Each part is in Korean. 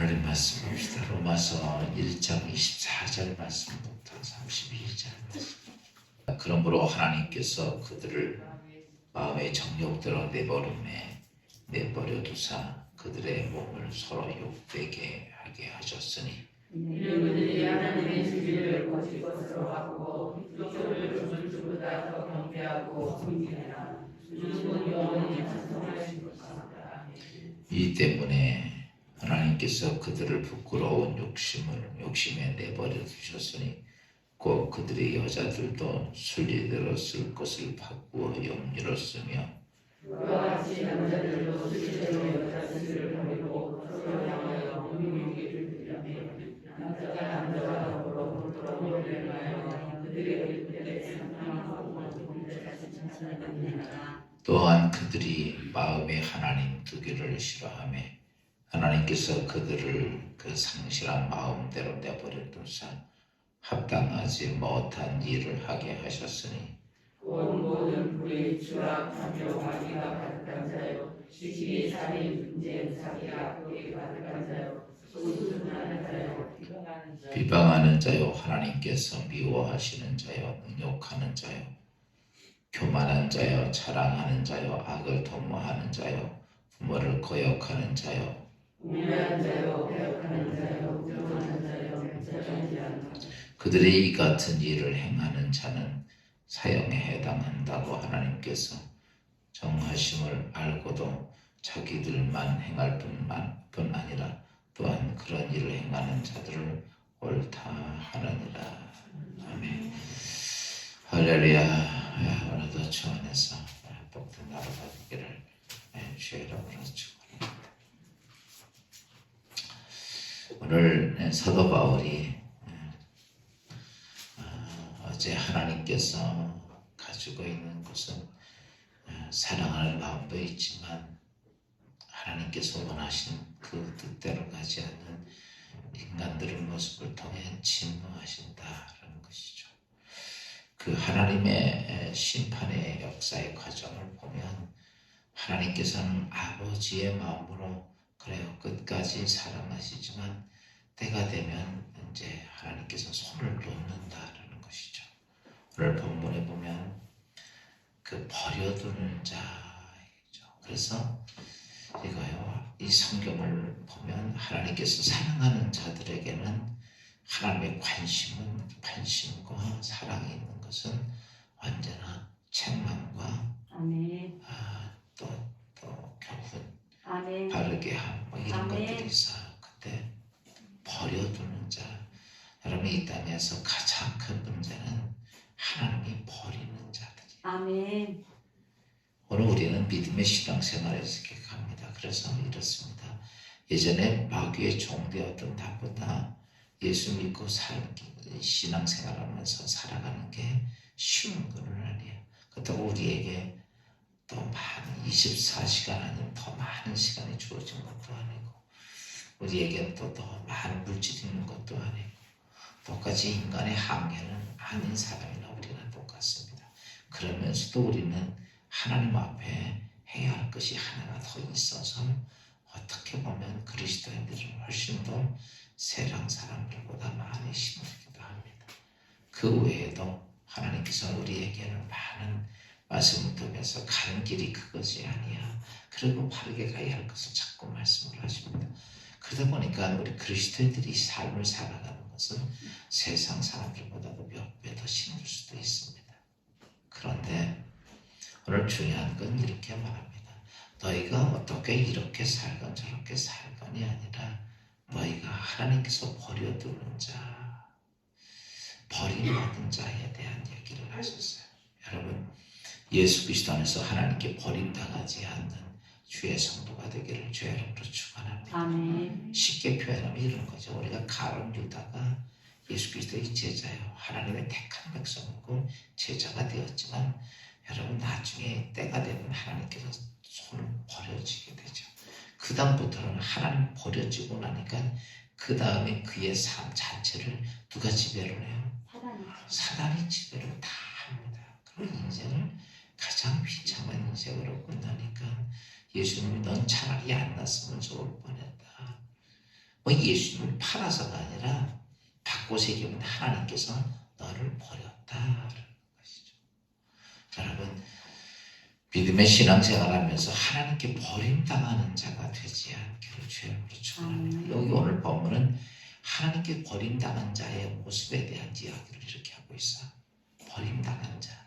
하나님 말씀 봅시다. 로마서 1장 24절 말씀부터 32절 말씀. 그러므로 하나님께서 그들을 마음의 정욕대로 내버려 두사 그들의 몸을 서로 욕되게 하게 하셨으니 이는 그들이 하나님의 진리를 거짓 것으로 하고 육조를 주보다 더 경배하고 섬기느라 주는 영원히 찬송하신 것입니다. 이 때문에 하나님께서 그들을 부끄러운 욕심에 내버려 두셨으니 곧 그들의 여자들도 순리대로 쓸 것을 바꾸어 영리로 쓰며 그와 같이 남자들도 순리대로 여자들을 버리고 서로 향하여 공유기를 드리며 남자가 남자와 더불어 부끄러움을 하여 그들의 그들의 상상하고 그들의 찬송하느니라. 또한 그들이 마음에 하나님 두기를 싫어하며 하나님께서 그들을 그 상실한 마음대로 내버려 두사 합당하지 못한 일을 하게 하셨으니 온 모든 불의 추락, 탐욕, 마귀가 가득한 자요 시기, 살인, 분쟁, 사기야, 악독이 가득한 자요 소수하는 자요 비방하는 자요 하나님께서 미워하시는 자요 능욕하는 자요 교만한 자요 자랑하는 자요 악을 도모하는 자요 부모를 거역하는 자요 우매한 자요 배역하는 자요 우정하는 자요 자존지하는 자 그들이 이 같은 일을 행하는 자는 사형에 해당한다고 하나님께서 정하심을 알고도 자기들만 행할 뿐 아니라 또한 그런 일을 행하는 자들을 옳다 하느니라. 아멘. 할렐루야. 오늘도 주 안에서 복된 하루가 되기를 주의 이름으로 축원합니다. 오늘 사도 바울이 어제 하나님께서 가지고 있는 것은 사랑하는 마음도 있지만 하나님께서 원하신 그 뜻대로 가지 않는 인간들의 모습을 통해 진노하신다라는 것이죠. 그 하나님의 심판의 역사의 과정을 보면 하나님께서는 아버지의 마음으로 그래요 끝까지 사랑하시지만 때가 되면 이제 하나님께서 손을 놓는다라는 것이죠. 오늘 본문에 보면 그 버려두는 자이죠. 그래서 이거요, 이 성경을 보면 하나님께서 사랑하는 자들에게는 하나님의 관심과 사랑이 있는 것은 언제나 책망과 아멘. 또 교훈, 아멘. 바르게 함, 이런 아멘. 것들이 있어요. 근데 버려두는 자, 여러분 이 땅에서 가장 큰 문제는 하나님이 버리는 자들이. 아멘. 오늘 우리는 믿음의 신앙생활에서 이렇게 갑니다. 그래서 이렇습니다. 예전에 마귀의 종되었던 나보다 예수 믿고 신앙생활하면서 살아가는 게 쉬운 건 아니에요. 그렇다고 우리에게 또 많은 24시간 아니면 더 많은 시간이 주어진 것도 아니고 우리에게 또 더 많은 물질이 있는 것도 아니고 똑같이 인간의 한계는 아닌 사람이나 우리는 똑같습니다. 그러면서도 우리는 하나님 앞에 해야 할 것이 하나가 더 있어서 어떻게 보면 그리스도인들은 훨씬 더 세상 사람들보다 많이 힘들기도 합니다. 그 외에도 하나님께서 우리에게는 많은 말씀을 통해서 가는 길이 그것이 아니야. 그리고 바르게 가야 할 것을 자꾸 말씀을 하십니다. 그러다 보니까 우리 그리스도인들이 삶을 살아가는 것은 세상 사람들보다도 몇 배 더 힘들 수도 있습니다. 그런데 오늘 중요한 건 이렇게 말합니다. 너희가 어떻게 이렇게 살건 저렇게 살건이 아니라 너희가 하나님께서 버려두는 자, 버림받은 자에 대한 얘기를 하셨어요. 여러분, 예수 그리스도 안에서 하나님께 버림당하지 않는 주의 성도가 되기를 주의 이름으로 축원합니다. 아멘. 쉽게 표현하면 이런 거죠. 우리가 가론 유다가 예수 그리스도의 제자예요. 하나님의 택한 백성이고 제자가 되었지만 여러분 나중에 때가 되면 하나님께서 손을 버려지게 되죠. 그 다음부터는 하나님 버려지고 나니까 그 다음에 그의 삶 자체를 누가 지배를 해요? 사단이 지배를 다 합니다. 그런 인생을 가장 비참한 인생으로 끝나니까 예수님이 넌 차라리 안 났으면 좋을 뻔했다. 뭐 예수님을 팔아서가 아니라 바꿔새기면 하나님께서 너를 버렸다라는 것이죠. 여러분, 믿음의 신앙생활하면서 하나님께 버림당하는 자가 되지 않기를 주님으로 축원합니다. 여기 오늘 본문은 하나님께 버림당한 자의 모습에 대한 이야기를 이렇게 하고 있어요. 버림당한 자.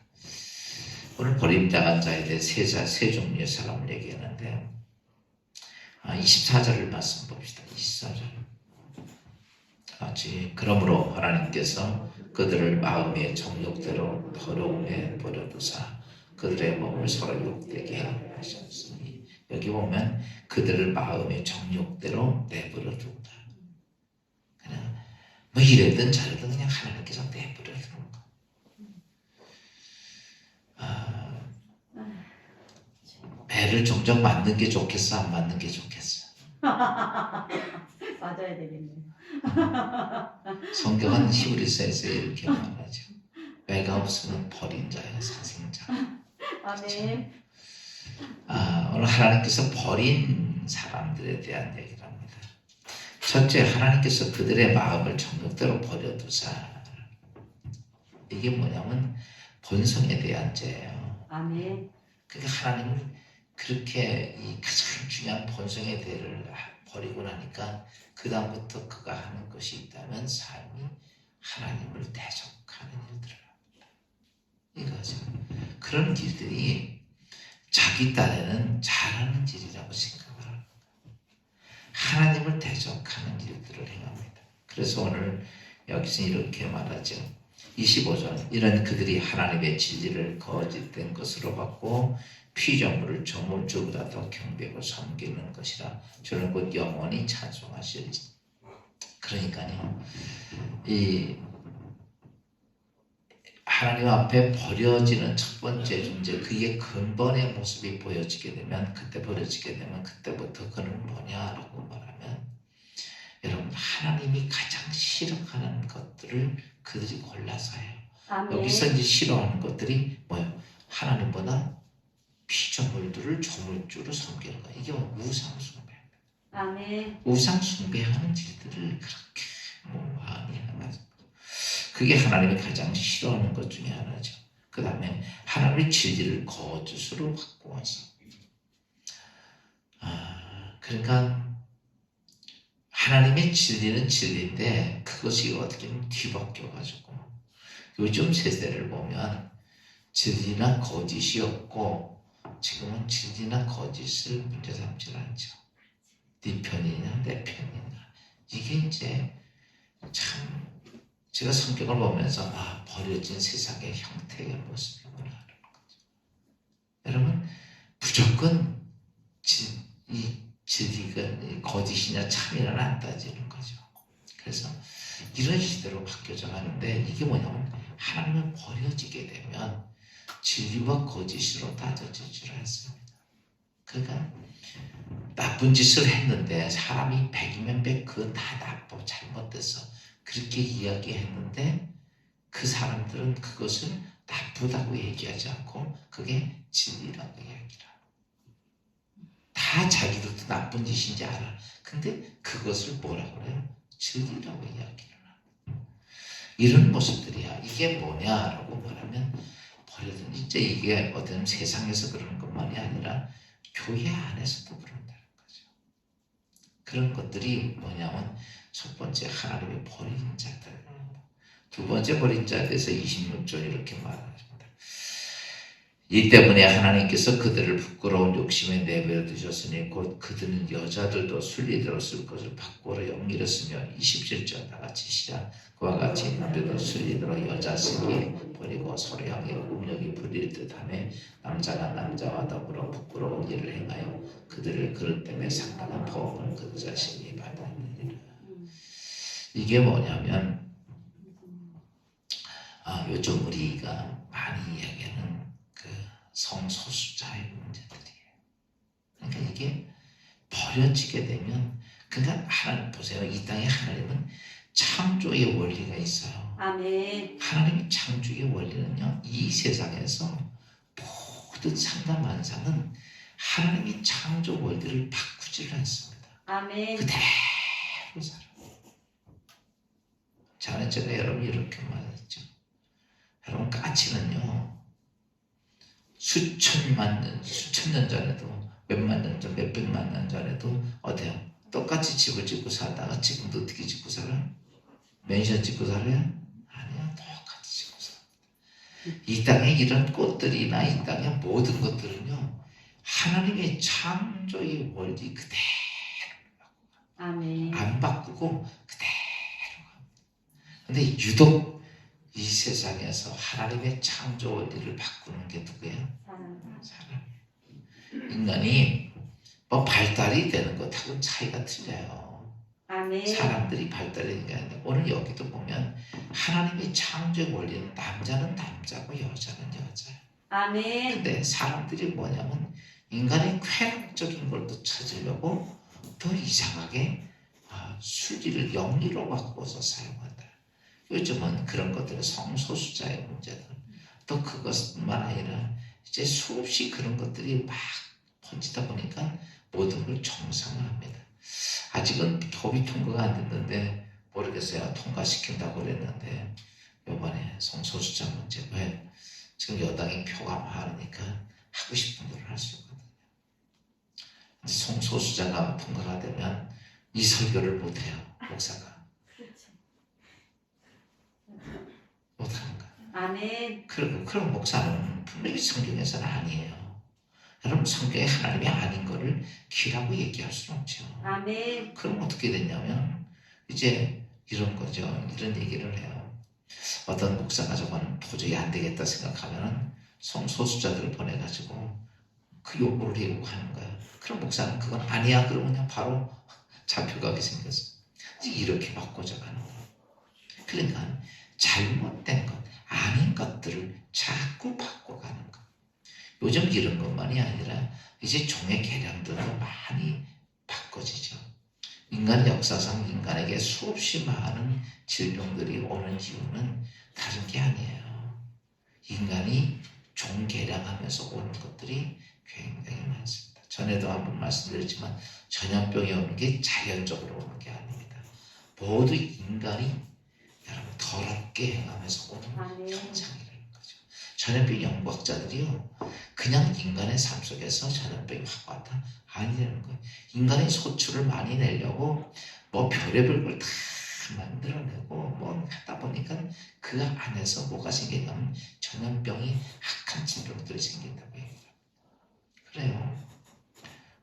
오늘 버림당한 자에 대해 세 종류의 사람을 얘기하는데 24절을 말씀 봅시다. 24절. 같이 그러므로 하나님께서 그들을 마음의 정욕대로 더러움에 버려두사 그들의 몸을 서로 욕되게 하셨으니 여기 보면 그들을 마음의 정욕대로 내버려 둔다. 그냥 뭐 이래든 저래든 그냥 하나님께서 내버려 두는 거. 배를 종종 맞는 게 좋겠어, 안 맞는 게 좋겠어? 맞아야 되겠네. 성경은 히브리서에서 이렇게 말하죠. 배가 없으면 버린 자야, 사생자. 아멘. 오늘 하나님께서 버린 사람들에 대한 얘기를 합니다. 첫째, 하나님께서 그들의 마음을 정욕대로 버려두사. 이게 뭐냐면 본성에 대한 죄예요. 아멘. 그러니까 하나님은 그렇게 이 가장 중요한 본성의 대를 버리고 나니까 그 다음부터 그가 하는 것이 있다면 삶이 하나님을 대적하는 일들을 합니다. 이거죠. 그런 일들이 자기 딴에는 잘하는 일이라고 생각을 합니다. 하나님을 대적하는 일들을 행합니다. 그래서 오늘 여기서 이렇게 말하죠. 25절. 이런 그들이 하나님의 진리를 거짓된 것으로 받고 피조물을 조물주보다 더 경배하고 섬기는 것이라 저는 곧 영원히 찬송하시리니. 그러니까요, 이 하나님 앞에 버려지는 첫 번째 존재, 그의 근본의 모습이 보여지게 되면, 그때 버려지게 되면 그때부터 그는 뭐냐라고 말하면, 여러분, 하나님이 가장 싫어하는 것들을 그들이 골라서 해요. 아멘. 여기서 이제 싫어하는 것들이 뭐예요? 하나님보다 피조물들을 조물주로 섬기는 거예요. 이게 우상숭배. 아멘. 우상숭배하는 일들을 그렇게 많이 하는 거죠. 그게 하나님이 가장 싫어하는 것 중에 하나죠. 그 다음에 하나님의 진리를 거짓으로 바꾸어서 그러니까 하나님의 진리는 진리인데 그것이 어떻게 보면 뒤바뀌어가지고 요즘 세대를 보면 진리나 거짓이 없고 지금은 진리나 거짓을 문제 삼지 않죠. 네 편이냐 내 편이냐 이게 이제 참 제가 성경을 보면서 버려진 세상의 형태의 모습이구나 하는 거죠. 여러분 무조건 이 진리가 거짓이냐 참이냐는 안 따지는 거죠. 그래서 이런 시대로 바뀌어져 가는데 이게 뭐냐면 하나님을 버려지게 되면 진리와 거짓으로 따져지질 않습니다. 그러니까 나쁜 짓을 했는데 사람이 100이면 100 그건 다 나빠 잘못돼서 그렇게 이야기했는데 그 사람들은 그것을 나쁘다고 얘기하지 않고 그게 진리라고 얘기를 합니다. 다 자기들도 나쁜 짓인지 알아. 근데 그것을 뭐라고 그래요? 진리라고 이야기를 합니다. 이런 모습들이야. 이게 뭐냐라고 말하면 버려둔 이제 이게 어떤 세상에서 그러는 것만이 아니라 교회 안에서도 그런다는 거죠. 그런 것들이 뭐냐면 첫 번째 하나님의 버린 자들, 두 번째 버린 자에 대해서 26절 이렇게 말합니다. 이 때문에 하나님께서 그들을 부끄러운 욕심에 내버려 두셨으니 곧 그들은 여자들도 순리대로 쓸 것을 밖으로 영리했으며 27절 다같이 시작 그와 같이 남자도 순리대로 여자 쓰기 버리고 서로 향해 음욕이 부릴 듯하며 남자가 남자와 더불어 부끄러운 일을 행하여 그들을 그릇 때문에 상당한 보험을 그 자신이 받았느니라. 이게 뭐냐면 요즘 우리가 많이 이야기하는 그 성소수자의 문제들이에요. 그러니까 이게 버려지게 되면 그러니까 하나님 보세요. 이 땅에 하나님은 창조의 원리가 있어요. 아멘. 하나님의 창조의 원리는요. 이 세상에서 모든 상담만상은 하나님의 창조 원리를 바꾸질 않습니다. 아멘. 그대로 그대로 살아. 전에 제가 여러분 이렇게 말했죠. 여러분 까치는요 수천 년 전에도 몇만 년 전, 몇백만 년 전에도 어때요? 똑같이 집을 짓고 살다가 지금도 어떻게 짓고 살아요? 맨션 짓고 살아요? 아니요, 똑같이 짓고 살아요. 이 땅에 이런 꽃들이나 이 땅의 모든 것들은요 하나님의 창조의 원리 그대로 아멘. 안 바꾸고 그대로 갑니다. 근데 유독 이 세상에서 하나님의 창조 원리를 바꾸는 게 누구예요? 사람. 인간이 뭐 발달이 되는 것하고는 차이가 틀려요. 아멘. 사람들이 발달이 되는 게 아니라 오늘 여기도 보면 하나님의 창조의 원리는 남자는 남자고 여자는 여자예요. 아멘. 근데 사람들이 뭐냐면 인간의 쾌락적인 걸 또 찾으려고 더 이상하게 수리를 영리로 바꿔서 사용한다. 요즘은 그런 것들은 성소수자의 문제들 또 그것뿐만 아니라 이제 수없이 그런 것들이 막 번지다 보니까 모든 걸 정상화합니다. 아직은 법이 통과가 안 됐는데 모르겠어요. 통과시킨다고 그랬는데 이번에 성소수자 문제 왜 지금 여당이 표가 많으니까 하고 싶은 대로 할 수 있거든요. 성소수자가 통과가 되면 이 설교를 못해요. 목사가 못하는 거예요. 아멘. 그런 목사는 분명히 성경에서는 아니에요. 여러분 성경에 하나님이 아닌 거를 기라고 얘기할 수는 없죠. 아멘. 그럼 어떻게 됐냐면 이제 이런 거죠. 이런 얘기를 해요. 어떤 목사가 저거는 도저히 안 되겠다 생각하면은 성소수자들을 보내가지고 그 요구를 요구하는 거예요. 그럼 목사는 그건 아니야 그러면 그냥 바로 잡혀가게 생겼어. 이렇게 바꿔져 가는 거예요. 그러니까 잘못된 것, 아닌 것들을 자꾸 바꿔가는 것. 요즘 이런 것만이 아니라 이제 종의 개량들도 많이 바꿔지죠. 인간 역사상 인간에게 수없이 많은 질병들이 오는 이유는 다른 게 아니에요. 인간이 종 개량하면서 오는 것들이 굉장히 많습니다. 전에도 한번 말씀드렸지만 전염병이 오는 게 자연적으로 오는 게 아닙니다. 모두 인간이 여러분 더럽게 행하면서 오는 현상이라는 거죠. 전염병 연구학자들이요 그냥 인간의 삶 속에서 전염병이 확 왔다 아니라는 거예요. 인간의 소출을 많이 내려고 뭐 별의별 걸 다 만들어내고 뭐 하다 보니까 그 안에서 뭐가 생기냐면 전염병이 악한 질병들이 생긴다고 해요. 그래요.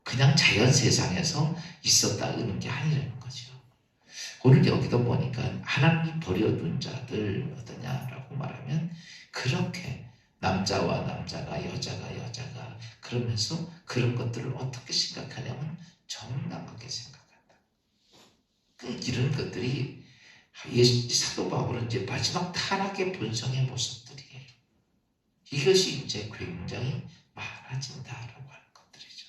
그냥 자연 세상에서 있었다는 게 아니라는 거죠. 오늘 여기도 보니까 하나님이 버려둔 자들 어떠냐라고 말하면 그렇게 남자와 남자가 여자가 그러면서 그런 것들을 어떻게 생각하냐면 정당하게 생각한다. 이런 것들이 사도 바울은 이제 마지막 타락의 본성의 모습들이에요. 이것이 이제 굉장히 많아진다라고 하는 것들이죠.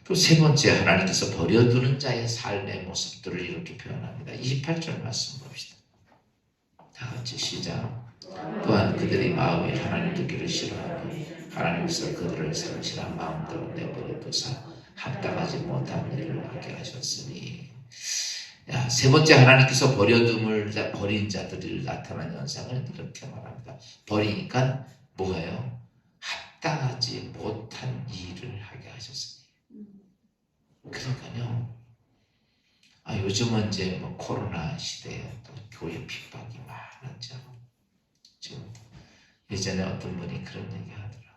또 세 번째 하나님께서 버려두는 자의 삶의 모습들을 이렇게 표현합니다. 28절 말씀 봅시다. 다 같이 시작. 또한 그들의 마음이 하나님 듣기를 싫어하고 하나님께서 그들을 상실한 마음대로 내버려 두사 합당하지 못한 일을 하게 하셨으니. 세 번째 하나님께서 버린 자들이 나타난 현상을 이렇게 말합니다. 버리니까 뭐예요? 합당하지 못한 일을 하게 하셨으니. 그러니까요. 요즘은 이제 뭐 코로나 시대에 또 교회 핍박이 많았죠. 지금 예전에 어떤 분이 그런 얘기 하더라고요.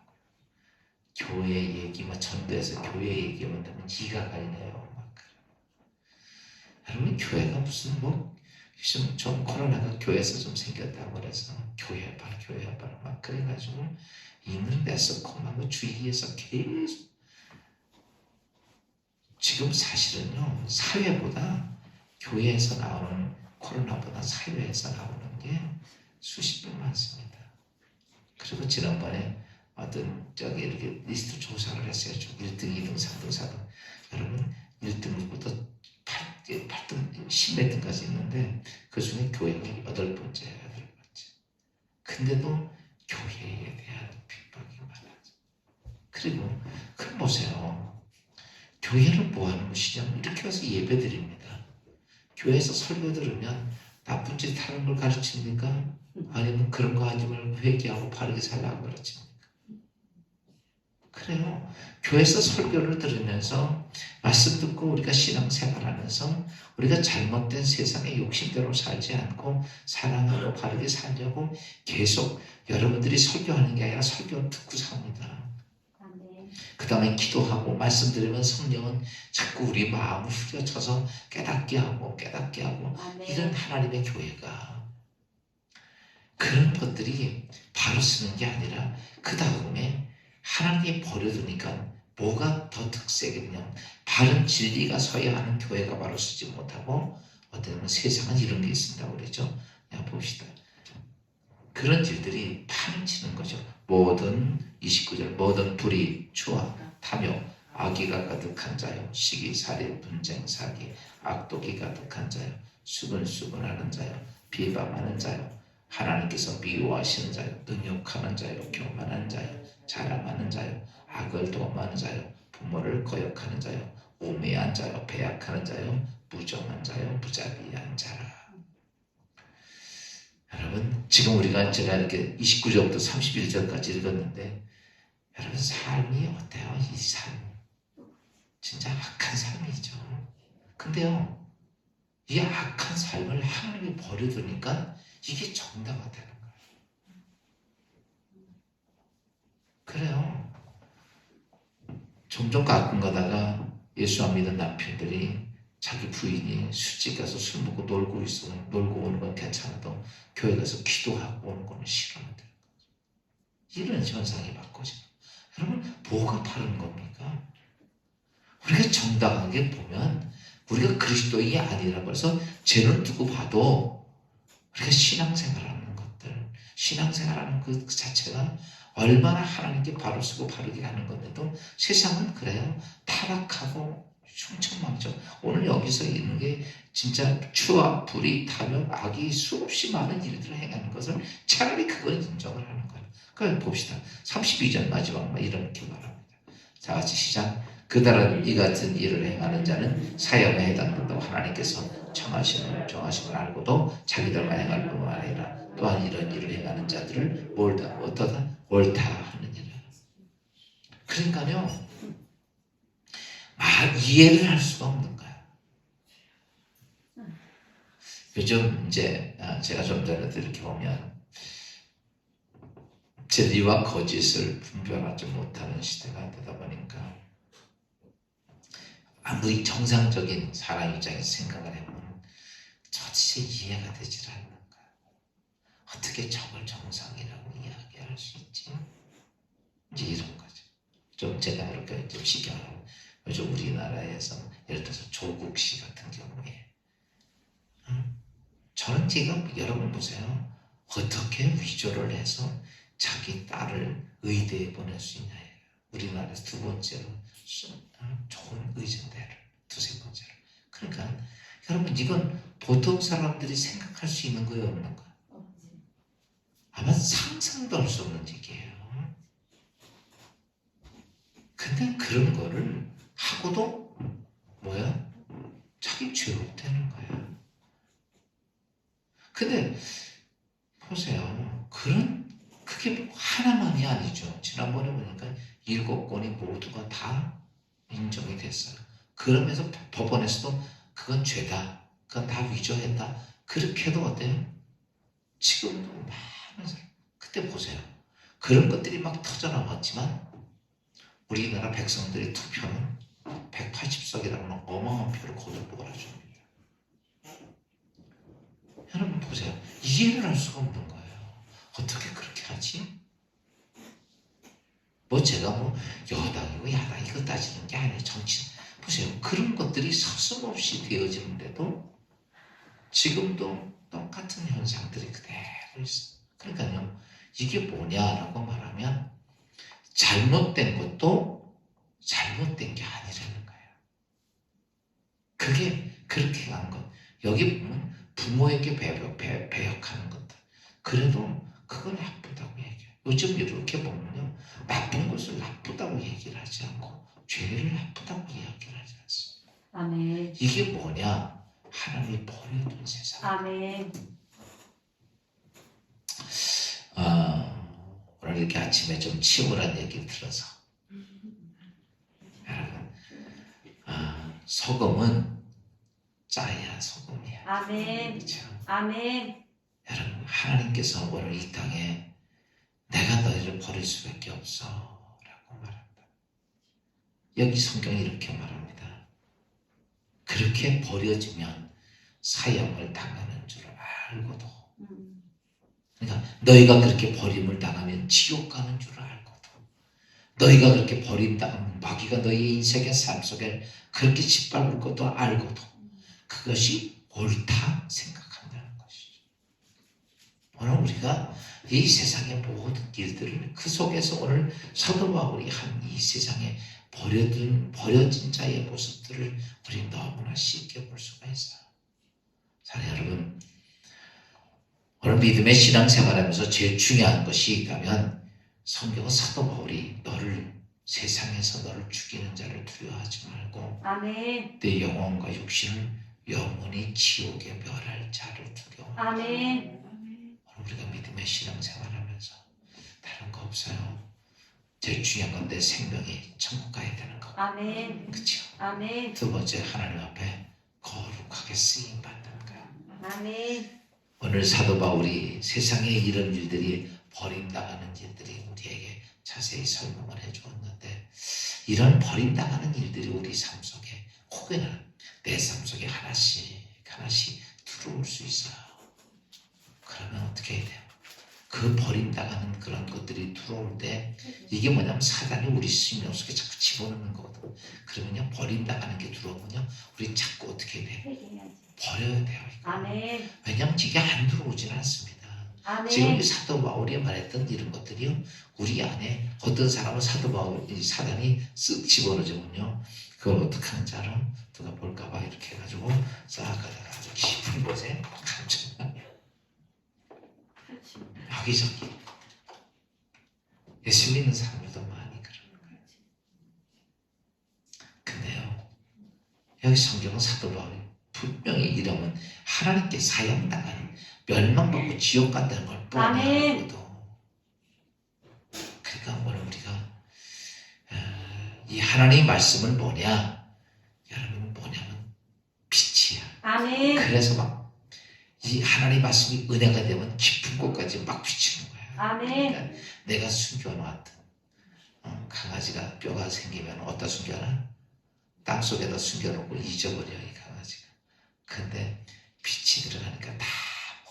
교회 얘기만 전도해서 교회 얘기만 되면 이가 갈려요. 막 여러분 교회가 무슨 뭐 요즘 좀 코로나가 교회에서 좀 생겼다고 그래서 교회 봐라 막 그래가지고 있는 데서 막 주위에서 계속 지금 사실은요 사회보다 교회에서 나오는 코로나보다 사회에서 나오는 게 수십 배 많습니다. 그리고 지난번에 어떤 이렇게 리스트 조사를 했어요. 1등, 2등, 3등, 4등. 여러분 1등부터 8등, 10몇 등까지 있는데 그 중에 교회가 8번째예요. 근데도 교회에 대한 핍박이 많아져. 그리고 그럼 보세요. 교회는 뭐 하는 곳이냐면 이렇게 와서 예배 드립니다. 교회에서 설교 들으면 나쁜 짓 하는 걸 가르칩니까? 아니면 그런 거 하지 말고 회개하고 바르게 살라고 가르칩니까? 그래요. 교회에서 설교를 들으면서 말씀 듣고 우리가 신앙생활하면서 우리가 잘못된 세상의 욕심대로 살지 않고 사랑하고 바르게 살려고 계속 여러분들이 설교하는 게 아니라 설교 듣고 삽니다. 그 다음에 기도하고 말씀 들으면 성령은 자꾸 우리 마음을 후려쳐서 깨닫게 하고 이런 하나님의 교회가 그런 것들이 바로 쓰는 게 아니라 그 다음에 하나님이 버려두니까 뭐가 더 특색이냐 바른 진리가 서야 하는 교회가 바로 쓰지 못하고 어떤 세상은 이런 게 있습니다 그랬죠. 봅시다. 그런 일들이 파헤치는 거죠. 모든 29절 모든 불의, 추악, 탐욕, 악의가 가득한 자요 시기, 살인, 분쟁, 사기, 악독이 가득한 자요 수근수근하는 자요 비방하는 자요 하나님께서 미워하시는 자요 능욕하는 자요 교만한 자요 자랑하는 자요 악을 도모하는 자요 부모를 거역하는 자요 우매한 자요 배약하는 자요 무정한 자요 무자비한 자라. 여러분 지금 제가 이렇게 29절부터 31절까지 읽었는데 여러분 삶이 어때요? 이 삶 진짜 악한 삶이죠. 근데요 이 악한 삶을 하나님이 버려두니까 이게 정당화 되는 거예요. 그래요. 종종 가끔 가다가 예수 안 믿는 남편들이 자기 부인이 술집 가서 술 먹고 놀고 오는 건 괜찮아도 교회 가서 기도하고 오는 거는 싫어하는 거예요. 이런 현상이 바꿔져요. 여러분 뭐가 다른 겁니까? 우리가 정당하게 보면 우리가 그리스도인이 아니라고 해서 죄를 두고 봐도 우리가 신앙생활하는 것들 신앙생활하는 그 자체가 얼마나 하나님께 바로 쓰고 바르게 하는 건데도 세상은 그래요. 타락하고 흉천망청. 오늘 여기서 있는 게 진짜 추악, 불의, 탐욕, 악이 수없이 많은 일들을 행하는 것을 차라리 그걸 인정을 하는 거예요. 그걸 봅시다. 32절 마지막 이렇게 말합니다. 자 같이 시작. 그달은 이 같은 일을 행하는 자는 사형에 해당된다고 하나님께서 정하심을 알고도 자기들만 행할 뿐만 아니라 또한 이런 일을 행하는 자들을 어떠다? 옳다 하느니라. 그러니까요 이해를 할 수가 없는 거야. 요즘 이제 제가 좀 전에도 이렇게 보면 진리와 거짓을 분별하지 못하는 시대가 되다 보니까 아무리 정상적인 사람 입장에서 생각을 해보면 도대체 이해가 되질 않는 거야. 어떻게 저걸 정상이라고 이야기할 수 있지? 이제 이런 거죠. 좀 제가 이렇게 좀 시경하고 요즘 우리나라에서 예를 들어서 조국 씨 같은 경우에 저는 지금 여러분 보세요. 어떻게 위조를 해서 자기 딸을 의대에 보낼 수 있냐예요. 우리나라에서 두 번째로 좋은 의정대를 두세 번째로. 그러니까 여러분 이건 보통 사람들이 생각할 수 있는 거예요, 없는 거예요? 아마 상상도 할 수 없는 얘기예요. 근데 그런 거를 하고도 자기 죄로 되는 거야. 근데 보세요. 그게 하나만이 아니죠. 지난번에 보니까 7건이 모두가 다 인정이 됐어요. 그러면서 법원에서도 그건 죄다. 그건 다 위조했다. 그렇게 해도 어때요? 지금도 많은 사람. 그때 보세요. 그런 것들이 막 터져나왔지만 우리나라 백성들의 투표는 180석이라는 어마어마한 표를 거둘 거라줍니다. 여러분 보세요. 이해를 할 수가 없는 거예요. 어떻게 그렇게 하지? 제가 여당이고 야당 이거 따지는 게 아니에요. 정치. 보세요. 그런 것들이 서슴없이 되어지는데도 지금도 똑같은 현상들이 그대로 있어요. 그러니까요. 이게 뭐냐라고 말하면 잘못된 것도 잘못된 게 아니라는 거예요. 그게 그렇게 간 것. 여기 보면 부모에게 배역하는 것들. 그래도 그건 나쁘다고 얘기해요. 요즘 이렇게 보면요. 나쁜 것을 나쁘다고 얘기를 하지 않고 죄를 나쁘다고 이야기를 하지 않습니다. 아멘. 이게 뭐냐? 하나님이 버려둔 세상. 아멘. 오늘 이렇게 아침에 좀 치우란 얘기를 들어서 여러분, 소금은 짜야 소금이야. 아멘. 그렇죠? 아멘. 여러분, 하나님께서 오늘 이 땅에 내가 너희를 버릴 수밖에 없어 라고 말한다. 여기 성경이 이렇게 말합니다. 그렇게 버려지면 사형을 당하는 줄 알고도, 그러니까 너희가 그렇게 버림을 당하면 지옥 가는 줄 알고도, 너희가 그렇게 버림당하면 마귀가 너희 인생의 삶 속에 그렇게 짓밟을 것도 알고도 그것이 옳다 생각한다는 것이죠. 오늘 우리가 이 세상의 모든 일들을 그 속에서 오늘 사도 바울이 한 이 세상에 버려진 자의 모습들을 우리 너무나 쉽게 볼 수가 있어요. 자, 여러분, 오늘 믿음의 신앙생활하면서 제일 중요한 것이 있다면 성경은 사도 바울이 세상에서 너를 죽이는 자를 두려워하지 말고 아멘. 내 영혼과 육신을 영원히 지옥에 멸할 자를 두려워. 아멘. 오늘 우리가 믿음의 신앙생활하면서 다른 거 없어요. 제일 중요한 건 내 생명이 천국 가야 되는 거. 아멘. 그렇죠? 아멘. 두 번째, 하나님 앞에 거룩하게 쓰임 받는 거. 아멘. 오늘 사도 바울이 세상에 이런 일들이 버림당하는 일들이 우리에게 자세히 설명을 해주었는데, 이런 버림당하는 일들이 우리 삶 속에 혹여나 내 삶 속에 하나씩 들어올 수 있어요. 그러면 어떻게 해야 돼요? 그 버림당하는 그런 것들이 들어올 때 이게 뭐냐면 사단이 우리 심령 속에 자꾸 집어넣는 거거든. 그러면요, 버림당하는 게 들어오면요, 우리 자꾸 어떻게 해야 돼요? 버려야 돼요. 이거. 아멘. 왜냐면 이게 안 들어오진 않습니다. 아멘. 지금 사도 바울이 말했던 이런 것들이요, 우리 안에 어떤 사람은 사단이 쓱 집어넣으면요, 그걸 어떻게 하는지 알아? 누가 볼까봐 이렇게 해가지고 싹 가다가 아주 깊은 곳에 감춰놔요. 여기저기. 예수 믿는 사람들도 많이 그러는 거예요. 근데요, 여기 성경은 사도 바울이 분명히 이러면 하나님께 사형당하는, 멸망받고 지옥 간다는 걸 뻔히 알거든. 그러니까 오늘 우리가 이 하나님의 말씀은 뭐냐? 여러분, 뭐냐면 빛이야. 아멘. 그래서 막 이 하나님의 말씀이 은혜가 되면 깊은 곳까지 막 비치는 거야. 아멘. 그러니까 내가 숨겨놓았던 강아지가 뼈가 생기면 어디다 숨겨놔? 땅 속에다 숨겨놓고 잊어버려, 이 강아지가. 근데 빛이 들어가니까 다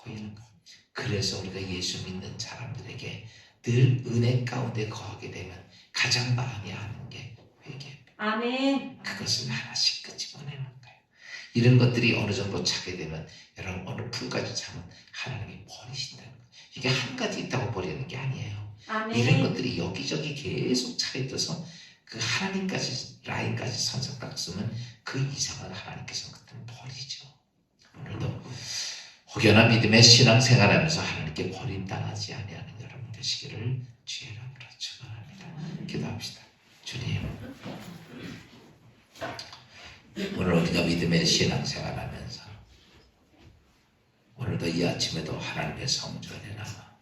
보이는 거야. 그래서 우리가 예수 믿는 사람들에게 늘 은혜 가운데 거하게 되면 가장 많이 하는 게 회개. 아멘. 그것을 하나씩 끄집어내는 거예요. 이런 것들이 어느 정도 차게 되면 여러분, 어느 풀까지 차면 하나님이 버리신다는 거예요. 이게 한 가지 있다고 버리는 게 아니에요. 아멘. 이런 것들이 여기저기 계속 차있어서 그 하나님까지 라인까지 선상 딱 쓰면 그 이상을 하나님께서 그때는 버리죠. 오늘도 혹여나 믿음의 신앙생활하면서 하나님께 버림당하지 아니하는 여러분 되시기를 주의 이름으로 축원합니다. 기도합시다. 주님, 오늘 우리가 믿음의 신앙생활하면서 오늘도 이 아침에도 하나님의 성전에 나가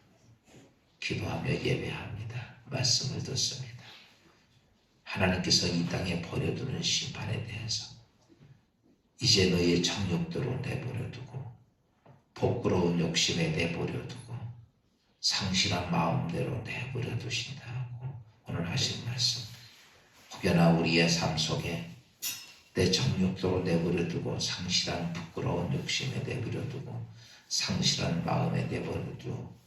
기도하며 예배합니다. 말씀을 듣습니다. 하나님께서 이 땅에 버려두는 심판에 대해서 이제 너희의 정욕대로 내버려두고 부끄러운 욕심에 내버려두고 상실한 마음대로 내버려두신다고 오늘 하신 말씀, 혹여나 우리의 삶 속에 내 정욕대로 내버려두고 상실한 부끄러운 욕심에 내버려두고 상실한 마음에 내버려두고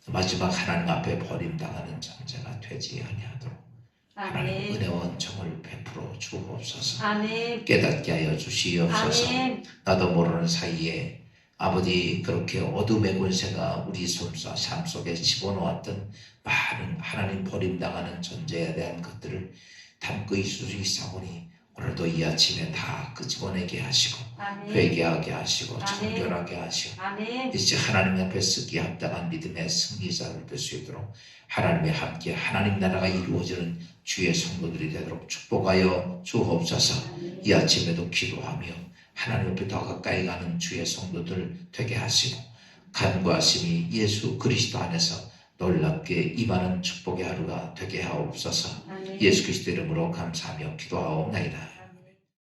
마지막 하나님 앞에 버림당하는 존재가 되지 아니하도록 하나님 아멘. 은혜와 은총을 베풀어 주옵소서. 아멘. 깨닫게 하여 주시옵소서. 아멘. 나도 모르는 사이에 아버지, 그렇게 어둠의 권세가 우리 삶 속에 집어넣었던 많은 하나님 버림당하는 존재에 대한 것들을 담고 있을 수 있사오니 오늘도 이 아침에 다 끄집어내게 하시고 아멘. 회개하게 하시고 아멘. 정결하게 하시고 아멘. 이제 하나님 앞에 쓰기에 합당한 믿음의 승리자를 될 수 있도록 하나님의 함께 하나님 나라가 이루어지는 주의 성도들이 되도록 축복하여 주옵소서. 이 아침에도 기도하며 하나님 옆에 더 가까이 가는 주의 성도들 되게 하시고 간구하심이 예수 그리스도 안에서 놀랍게 임하는 축복의 하루가 되게 하옵소서. 예수 그리스도 이름으로 감사하며 기도하옵나이다.